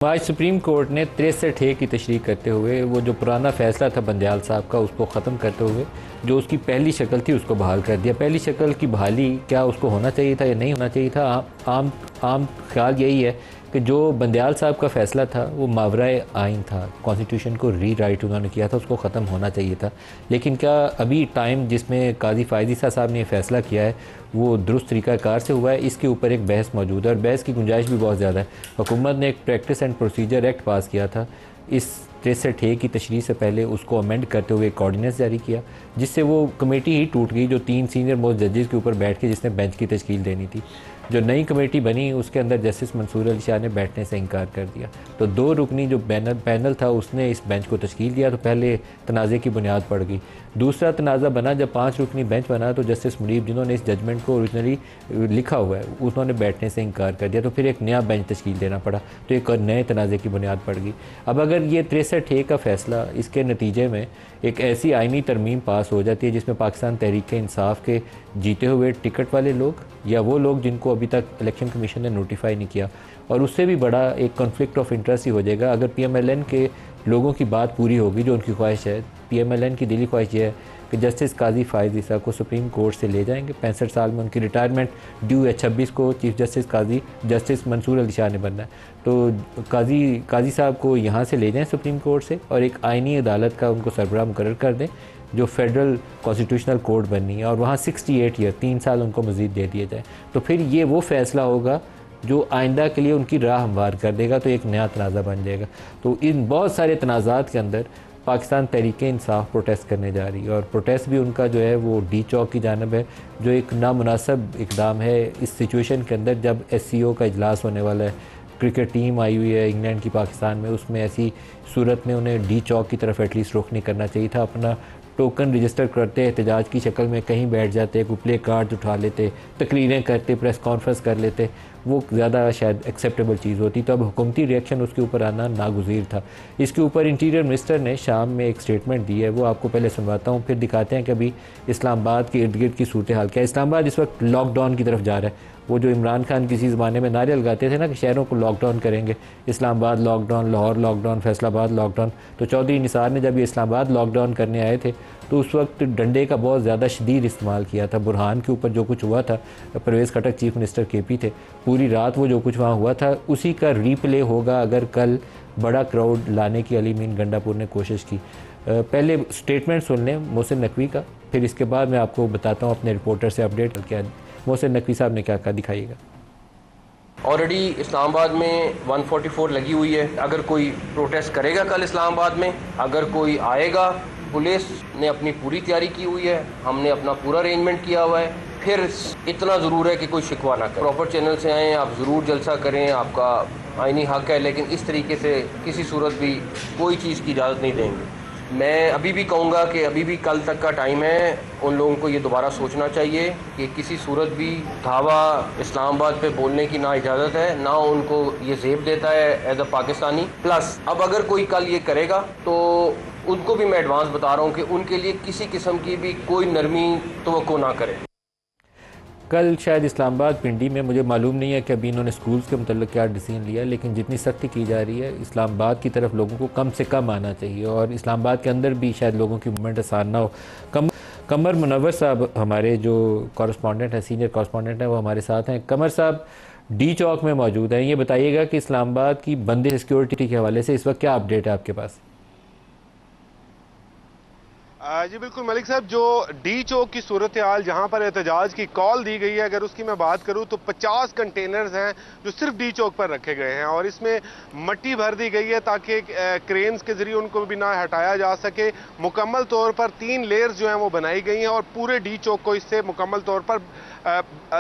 आज supreme court ने 63A की तशरीह करते हुए वो जो पुराना फ़ैसला था बंदयाल साहब का उसको ख़त्म करते हुए जो उसकी पहली शक्ल थी उसको बहाल कर दिया। पहली शक्ल की बहाली क्या उसको होना चाहिए था या नहीं होना चाहिए था, आम आम ख्याल यही है कि जो बंदयाल साहब का फ़ैसला था वो मावराए आइन था, कॉन्स्टिट्यूशन को रीराइट उन्होंने किया था, उसको ख़त्म होना चाहिए था। लेकिन क्या अभी टाइम जिसमें काजी फ़ायज़ ईसा साहब ने फ़ैसला किया है वो दुरुस्त तरीक़ाकार से हुआ है, इसके ऊपर एक बहस मौजूद है और बहस की गुंजाइश भी बहुत ज़्यादा है। हुकूमत ने एक प्रैक्टिस एंड प्रोसीजर एक्ट पास किया था, इस 63A की तशरीह से पहले उसको अमेंड करते हुए एक ऑर्डिनेंस जारी किया, जिससे वो कमेटी ही टूट गई जो 3 सीनियर मोस्ट जजेस के ऊपर बैठ के जिसने बेंच की तश्कील देनी थी। जो नई कमेटी बनी उसके अंदर जस्टिस मंसूर अली शाह ने बैठने से इनकार कर दिया, तो 2 रुकनी जो पैनल था उसने इस बेंच को तश्कील दिया, तो पहले तनाज़े की बुनियाद पड़ गई। दूसरा तनाज़ा बना जब 5 रुकनी बेंच बना तो जस्टिस मुनीब जिन्होंने इस जजमेंट को ओरिजिनली लिखा हुआ है उन्होंने बैठने से इनकार कर दिया, तो फिर एक नया बेंच तश्कील देना पड़ा, तो एक नए तनाज़े की बुनियाद पड़ गई। अब अगर ये 63A का फ़ैसला इसके नतीजे में एक ऐसी आइनी तरमीम पास हो जाती है जिसमें पाकिस्तान तहरीक इंसाफ के जीते हुए टिकट वाले लोग या वो लोग जिनको अभी तक इलेक्शन कमीशन ने नोटिफाई नहीं किया, और उससे भी बड़ा एक कॉन्फ्लिक्ट ऑफ इंटरेस्ट ही हो जाएगा अगर PMLN के लोगों की बात पूरी होगी जो उनकी ख्वाहिश है। PMLN की दिली ख्वाहिश ये है कि जस्टिस काजी फ़ायज़ ईसा को सुप्रीम कोर्ट से ले जाएंगे। 65 साल में उनकी रिटायरमेंट ड्यू है, 26 को चीफ जस्टिस काजी जस्टिस मंसूर अली शाह ने बनना है, तो काजी साहब को यहाँ से ले जाएं सुप्रीम कोर्ट से और एक आइनी अदालत का उनको सरबराह मुकर्रर कर दें जो फेडरल कॉन्स्टिट्यूशनल कोर्ट बननी है, और वहाँ 68 ईयर 3 साल उनको मज़ीद दे दिए जाए, तो फिर ये वो फ़ैसला होगा जो आइंदा के लिए उनकी राह हमवार कर देगा, तो एक नया तनाज़ा बन जाएगा। तो इन बहुत सारे तनाज़ात के अंदर पाकिस्तान तहरीक इंसाफ प्रोटेस्ट करने जा रही है, और प्रोटेस्ट भी उनका जो है वो डी चौक की जानब है, जो एक नामुनासिब इकदाम है इस सिचुएशन के अंदर जब SCO का इजलास होने वाला है। क्रिकेट टीम आई हुई है इंग्लैंड की पाकिस्तान में, उसमें ऐसी सूरत में उन्हें डी चौक की तरफ एटलीस्ट रुख नहीं करना चाहिए था, अपना टोकन रजिस्टर करते, एहतजाज की शक्ल में कहीं बैठ जाते, कोई प्ले कार्ड उठा लेते, तकरीरें करते, प्रेस कॉन्फ्रेंस कर लेते, वो ज़्यादा शायद एक्सेप्टेबल चीज़ होती। तो अब हुकूमती रिएक्शन उसके ऊपर आना नागुज़ीर था। इसके ऊपर इंटीरियर मिनिस्टर ने शाम में एक स्टेटमेंट दी है, वो आपको पहले सुनवाता हूँ, फिर दिखाते हैं कि अभी इस्लामाबाद के इर्द गिर्द की सूरत हाल क्या है। इस्लामाबाद इस वक्त लॉकडाउन की तरफ जा रहा है। वो जो इमरान खान किसी ज़माने में नारे लगाते थे ना कि शहरों को लॉकडाउन करेंगे, Islamabad lockdown, Lahore lockdown, Faisalabad lockdown, तो चौधरी निसार ने जब ये इस्लामाबाद लॉकडाउन करने आए थे तो उस वक्त डंडे का बहुत ज़्यादा शदीद इस्तेमाल किया था। बुरहान के ऊपर जो कुछ हुआ था, परवेज़ खटक चीफ मिनिस्टर KP थे, पूरी रात वो जो कुछ वहाँ हुआ था उसी का रीप्ले होगा अगर कल बड़ा क्राउड लाने की अली मीन गंडापुर ने कोशिश की। पहले स्टेटमेंट सुन लें मोहसिन नकवी का, फिर इसके बाद मैं आपको बताता हूँ अपने रिपोर्टर से अपडेट क्या मोहसिन नकवी साहब ने क्या कहा, दिखाइएगा। ऑलरेडी इस्लामाबाद में 144 लगी हुई है। अगर कोई प्रोटेस्ट करेगा कल इस्लामाबाद में, अगर कोई आएगा, पुलिस ने अपनी पूरी तैयारी की हुई है, हमने अपना पूरा अरेंजमेंट किया हुआ है। फिर इतना ज़रूर है कि कोई शिकवा ना करे, प्रॉपर चैनल से आएँ, आप ज़रूर जलसा करें, आपका आईनी हक है, लेकिन इस तरीके से किसी सूरत भी कोई चीज़ की इजाज़त नहीं देंगे। मैं अभी भी कहूँगा कि अभी भी कल तक का टाइम है, उन लोगों को ये दोबारा सोचना चाहिए कि किसी सूरत भी धावा इस्लामाबाद पे बोलने की ना इजाज़त है, ना उनको ये ज़ेब देता है एज अ पाकिस्तानी। प्लस अब अगर कोई कल ये करेगा तो उनको भी मैं एडवांस बता रहा हूँ कि उनके लिए किसी किस्म की भी कोई नरमी तवक्को ना करें। कल शायद इस्लामाबाद पिंडी में, मुझे मालूम नहीं है कि अभी इन्होंने स्कूल्स के मतलब क्या डिसीजन लिया, लेकिन जितनी सख्ती की जा रही है इस्लामाबाद की तरफ लोगों को कम से कम आना चाहिए, और इस्लामाबाद के अंदर भी शायद लोगों की मूवमेंट आसान ना हो। कमर मुनव्वर साहब हमारे जो कॉरस्पॉन्डेंट हैं, सीनियर कॉरस्पॉन्डेंट हैं, वो हमारे साथ हैं। कमर साहब डी चौक में मौजूद हैं, ये बताइएगा कि इस्लामाबाद की बंदे सिक्योरिटी के हवाले से इस वक्त क्या अपडेट है आपके पास? जी बिल्कुल मलिक साहब, जो डी चौक की सूरत हाल जहां पर एहतजाज की कॉल दी गई है, अगर उसकी मैं बात करूं तो 50 कंटेनर्स हैं जो सिर्फ डी चौक पर रखे गए हैं, और इसमें मट्टी भर दी गई है ताकि क्रेन्स के जरिए उनको भी ना हटाया जा सके। मुकम्मल तौर पर 3 लेयर्स जो हैं वो बनाई गई हैं और पूरे डी चौक को इससे मुकम्मल तौर पर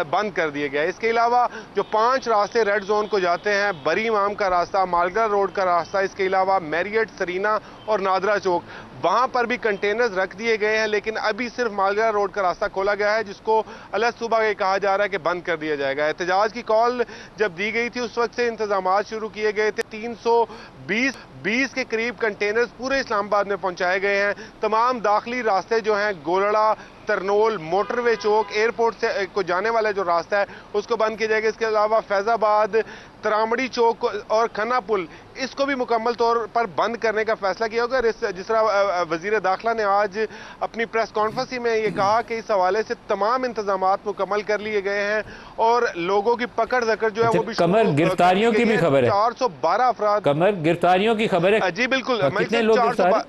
बंद कर दिया गया है। इसके अलावा जो 5 रास्ते रेड जोन को जाते हैं, बरी इमाम का रास्ता, मालगरा रोड का रास्ता, इसके अलावा मैरियट, सरीना और नादरा चौक, वहां पर भी कंटेनर्स रख दिए गए हैं, लेकिन अभी सिर्फ मालगरा रोड का रास्ता खोला गया है जिसको अलग सुबह ये कहा जा रहा है कि बंद कर दिया जाएगा। एहतजाज की कॉल जब दी गई थी उस वक्त से इंतजाम शुरू किए गए थे। 320 के करीब कंटेनर्स पूरे इस्लामाबाद में पहुंचाए गए हैं। तमाम दाखिली रास्ते जो हैं गोलड़ा, तरनोल, मोटरवे चौक, एयरपोर्ट से को जाने वाला जो रास्ता है उसको बंद किया जाएगा। इसके अलावा फैज़ाबाद, तरामड़ी चौक और खन्ना पुल, इसको भी मुकम्मल तौर पर बंद करने का फैसला किया होगा। जिस तरह वज़ीर दाखिला ने आज अपनी प्रेस कॉन्फ्रेंस में ये कहा कि इस हवाले से तमाम इंतजामात मुकम्मल कर लिए गए हैं और लोगों की पकड़ जकड़ जो है वो भी कमर गिरफ्तारियों की भी खबर है। 412 अफराद, कमर गिरफ्तारियों की खबर है। जी बिल्कुल, कितने लोग गिरफ्तार?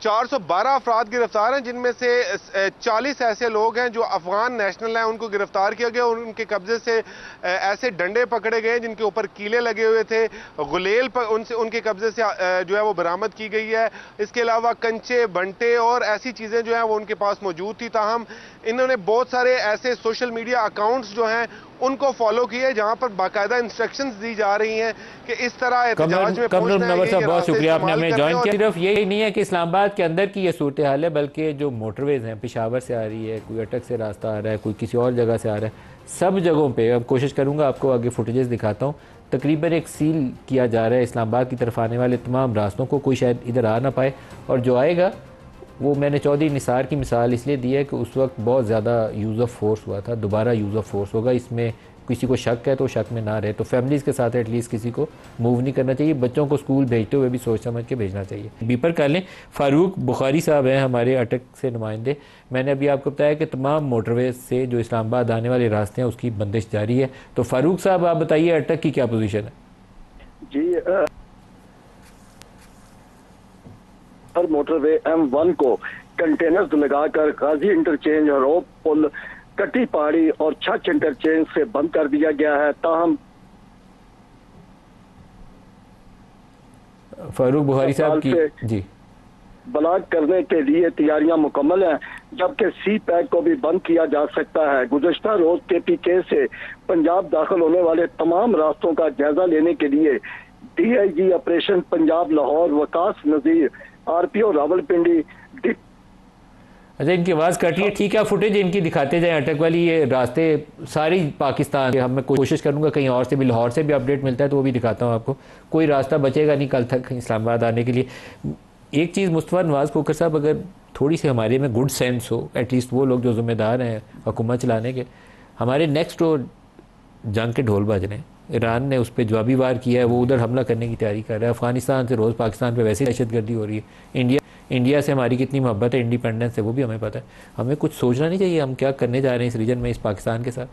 412 अफराद गिरफ्तार हैं, जिनमें से 40 ऐसे लोग हैं जो अफगान नेशनल हैं, उनको गिरफ्तार किया गया और उनके कब्जे से ऐसे डंडे पकड़े गए जिनके ऊपर कीले लगे हुए थे, गुलेल उनके कब्जे से जो है वो बरामद की गई है। इसके अलावा कंचे, बंटे और ऐसी चीज़ें जो हैं वो उनके पास मौजूद थी। ताहम इन्होंने बहुत सारे ऐसे सोशल मीडिया अकाउंट्स जो हैं उनको फॉलो किए जहां पर बाकायदा इंस्ट्रक्शंस दी जा रही हैं कि इस तरह एहतजाज में पहुंचना है। बहुत शुक्रिया, आपने हमें ज्वाइन किया। सिर्फ ये नहीं है कि इस्लामाबाद के अंदर की ये सूरत हाल है, बल्कि जो मोटरवेज हैं, पेशावर से आ रही है, कोई अटक से रास्ता आ रहा है, कोई किसी और जगह से आ रहा है, सब जगहों पे अब कोशिश करूँगा आपको आगे फुटेजेस दिखाता हूँ। तकरीबन एक सील किया जा रहा है इस्लामाबाद की तरफ आने वाले तमाम रास्तों को, कोई शायद इधर आ ना पाए, और जो आएगा वो मैंने चौधरी निसार की मिसाल इसलिए दी है कि उस वक्त बहुत ज़्यादा यूज़ ऑफ फोर्स हुआ था, दोबारा यूज़ ऑफ फोर्स होगा। इसमें किसी को शक है तो शक में ना रहे, तो फैमिलीज़ के साथ एटलीस्ट किसी को मूव नहीं करना चाहिए। बच्चों को स्कूल भेजते हुए भी सोच समझ के भेजना चाहिए। बीपर कर लें, फ़ारूक बुखारी साहब हैं हमारे अटक से नुमाइंदे। मैंने अभी आपको बताया कि तमाम मोटरवे से जो इस्लामाबाद आने वाले रास्ते हैं उसकी बंदिश जारी है। तो फ़ारूक साहब आप बताइए अटक की क्या पोजीशन है? जी, हर मोटरवे M1 को कंटेनर्स लगाकर गाजी इंटरचेंज, रोप पुल, कटी पहाड़ी और छच इंटरचेंज से बंद कर दिया गया है। ताहम फारूक बुखारी साहब की जी ब्लॉक करने के लिए तैयारियां मुकम्मल हैं, जबकि सी पैक को भी बंद किया जा सकता है। गुज़श्ता रोज KPK से पंजाब दाखिल होने वाले तमाम रास्तों का जायजा लेने के लिए DIG ऑपरेशन पंजाब लाहौर वकास नज़ीर, RPO रावलपिंडी। अच्छा, इनकी आवाज़ कट रही है, ठीक है, फुटेज इनकी दिखाते जाएं अटक वाली। ये रास्ते सारी पाकिस्तान, हम मैं कोशिश करूंगा कहीं और से भी, लाहौर से भी अपडेट मिलता है तो वो भी दिखाता हूं आपको। कोई रास्ता बचेगा नहीं कल तक इस्लामाबाद आने के लिए। एक चीज़ मुस्तफा नवाज़ खोखर साहब, अगर थोड़ी सी हमारे में गुड सेंस हो, एटलीस्ट वो लोग जो ज़िम्मेदार हैं हुकूमत चलाने के, हमारे नेक्स्ट डोर जंग के ढोल बज रहे हैं। ईरान ने उस पर जवाबी वार किया है, वो उधर हमला करने की तैयारी कर रहा है। अफगानिस्तान से रोज़ पाकिस्तान पे वैसे ही दहशतगर्दी हो रही है। इंडिया से हमारी कितनी मोहब्बत है, इंडिपेंडेंस से, वो भी हमें पता है। हमें कुछ सोचना नहीं चाहिए हम क्या करने जा रहे हैं इस रीजन में, इस पाकिस्तान के साथ?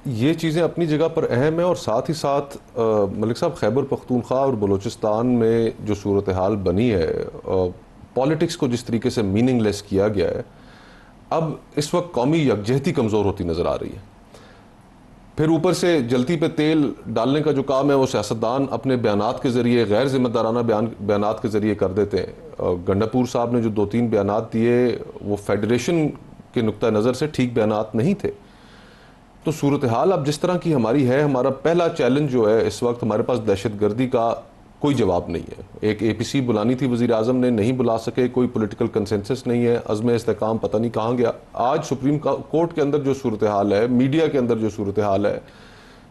ये चीज़ें अपनी जगह पर अहम है, और साथ ही साथ मलिक साहब, खैबर पख्तूनख्वा और बलूचिस्तान में जो सूरत हाल बनी है, पॉलिटिक्स को जिस तरीके से मीनिंगलेस किया गया है, अब इस वक्त कौमी यकजहती कमज़ोर होती नज़र आ रही है। फिर ऊपर से जलती पे तेल डालने का जो काम है वो सियासतदान अपने बयानात के ज़रिए, गैर जिम्मेदाराना बयानात के ज़रिए कर देते हैं। गंडापुर साहब ने जो 2-3 बयानात दिए वो फेडरेशन के नुक्ता नज़र से ठीक बयानात नहीं थे। तो सूरत हाल अब जिस तरह की हमारी है, हमारा पहला चैलेंज जो है इस वक्त, हमारे पास दहशतगर्दी का कोई जवाब नहीं है। एक APC बुलानी थी वज़ीर आज़म ने, नहीं बुला सके, कोई पॉलिटिकल कंसेंसस नहीं है, अज़्म इस्तेकाम पता नहीं कहाँ गया। आज सुप्रीम कोर्ट के अंदर जो सूरत हाल है, मीडिया के अंदर जो सूरत हाल है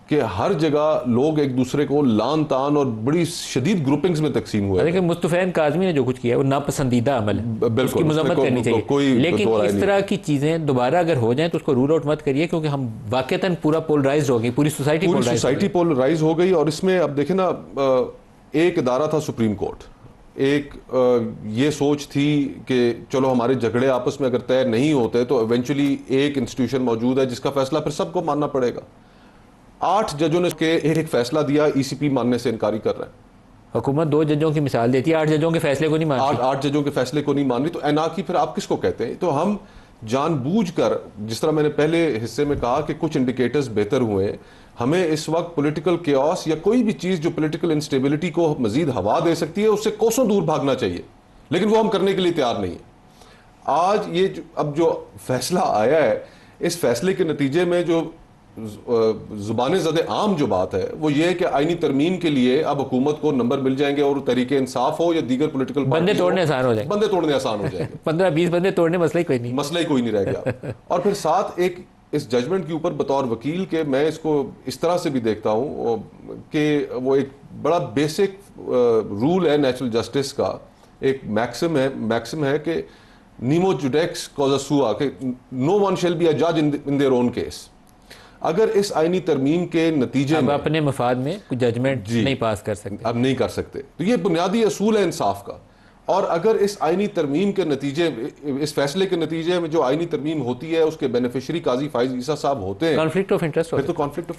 कि हर जगह लोग एक दूसरे को लान तान और बड़ी शदीद ग्रुपिंग्स में तकसीम हुए। लेकिन मुस्तफ़ा काज़मी ने जो कुछ किया वो नापसंदीदा अमल है, उसकी मज़म्मत करनी चाहिए। लेकिन इस तरह की चीज़ें दोबारा अगर हो जाएं तो उसको रूल आउट मत करिए, क्योंकि हम वाक़तन पूरा पोलराइज हो गई, पूरी सोसाइटी पोलराइज हो गई। और इसमें अब देखें ना, एक इदारा था सुप्रीम कोर्ट, एक ये सोच थी कि चलो हमारे झगड़े आपस में अगर तय नहीं होते तो इवेंचुअली एक इंस्टीट्यूशन मौजूद है जिसका फैसला फिर सबको मानना पड़ेगा। 8 जजों ने इसके एक फैसला दिया, ECP मानने से इनकारी कर रहे हैं। हुकूमत 2 जजों की मिसाल देती है, 8 जजों के फैसले को नहीं मान रही। 8 जजों के फैसले को नहीं मान रही, तो एनार्की फिर आप किसको कहते हैं? तो हम जानबूझकर, जिस तरह मैंने पहले हिस्से में कहा कि कुछ इंडिकेटर्स बेहतर हुए, हमें इस वक्त पॉलिटिकल केओस या कोई भी चीज़ जो पॉलिटिकल इंस्टेबिलिटी को मजीद हवा दे सकती है उससे कोसों दूर भागना चाहिए, लेकिन वो हम करने के लिए तैयार नहीं है। आज ये अब जो फैसला आया है, इस फैसले के नतीजे में जो जुबान ज़द आम जो बात है वो ये है कि आईनी तरमीम के लिए अब हुकूमत को नंबर मिल जाएंगे, और तरीके इंसाफ हो या दीगर पॉलिटिकल बंदे तोड़ने आसान हो जाएंगे, बंदे तोड़ने आसान हो जाएंगे। 15-20 बंदे तोड़ने मसला ही कोई नहीं रह गया। और फिर साथ एक इस जजमेंट के ऊपर बतौर वकील के मैं इसको इस तरह से भी देखता हूँ कि वो एक बड़ा बेसिक रूल है नेचुरल जस्टिस का, एक मैक्सिम है कि नीमो जुडेक्स कॉज सुआ के no one shall be a जज इन देयर ओन केस। अगर इस आईनी तरमीम के नतीजे अब में अपने मफाद में कोई जजमेंट नहीं पास कर सकते। अब नहीं कर सकते, तो ये बुनियादी असूल है इंसाफ का। और अगर इस आईनी तरमीम के नतीजे, इस फैसले के नतीजे में जो आईनी तरमीम होती है उसके बेनिफिशरी काजी फाइज ईसा साहब होते हैं, कॉन्फ्लिक्ट ऑफ इंटरेस्ट फिर तो कॉन्फ्लिक्ट ऑफ